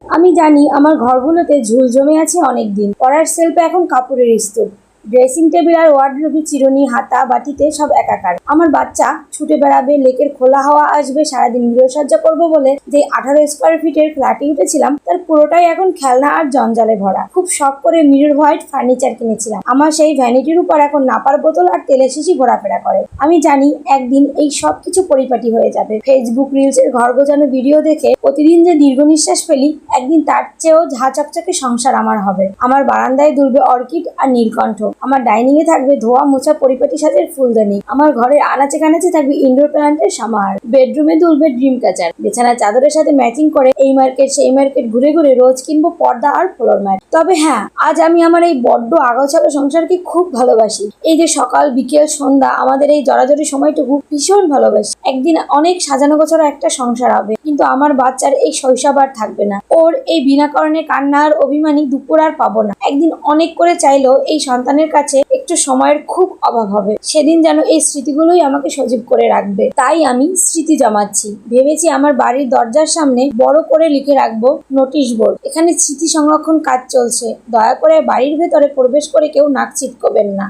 আমি জানি আমার ঘরগুলোতে ঝুল জমে আছে অনেক দিন। পড়ার সেলফে এখন কাপড়ের স্তূপ, ড্রেসিং টেবিল আর ওয়ার্ডরোবে চিরুনি, হাতা বাটিতে সব একাকার। আমার বাচ্চা ছুটে বেড়াবে, লেকের খোলা হাওয়া আসবে, সারাদিন গৃহসজ্জা করবো বলে যে 18 স্কোয়ার ফিটের ফ্ল্যাটে উঠেছিলাম তার পুরোটাই এখন খেলনা আর জঞ্জালে ভরা। খুব শখ করে মিরর হোয়াইট ফার্নিচার কিনেছিলাম। আমার সেই ভ্যানিটির উপর এখন নাপার বোতল আর তেলের শিশি ঘোরাফেরা করে। আমি জানি একদিন এই সব কিছু পরিপাটি হয়ে যাবে। ফেসবুক রিলসের ঘর গোছানো ভিডিও দেখে প্রতিদিন যে দীর্ঘ নিঃশ্বাস ফেলি, একদিন তার চেয়েও ঝা চকচকে সংসার আমার হবে। আমার বারান্দায় দুলবে অর্কিড আর নীলকণ্ঠ, আমার ডাইনিং এ থাকবে ধোয়া মোছা পরিপাটি সাজের ফুলদানি, আমার ঘরের আনাচে কানাচে থাকবে ইনডোর প্ল্যান্টের সমাহার, বেডরুমে দুলবে ড্রিম ক্যাচার, বিছানার চাদরের সাথে ম্যাচিং করে এই মার্কেট সেই মার্কেট ঘুরে ঘুরে রোজ কিনবো পর্দা আর ফ্লোর ম্যাট। তবে হ্যাঁ, আজ আমি আমার এই বড্ড আগাছালো সংসারকে খুব ভালোবাসি। এই যে সকাল বিকেল সন্ধ্যা আমাদের এই জড়াজড়ি সময়টুকু ভীষণ ভালোবাসি। একদিন অনেক সাজানো গোছানো একটা সংসার হবে, কিন্তু আমার বাচ্চার এই শৈশব আর থাকবে না। ওর এই বিনা কারণে কান্না আর অভিমানী দুপুর আর পাবো না। একদিন অনেক করে চাইলেও এই সন্তানের কাছে একটু সময়ের খুব অভাব হবে। সেদিন যেন এই স্মৃতিগুলোই আমাকে সজীব করে রাখবে। তাই আমি স্মৃতি জমাচ্ছি। ভেবেছি আমার বাড়ির দরজার সামনে বড় করে লিখে রাখবো নোটিশ বোর্ড, এখানে স্মৃতি সংরক্ষণ কাজ চলছে, দয়া করে বাড়ির ভেতরে প্রবেশ করে কেউ নাক ছিটকবেন না।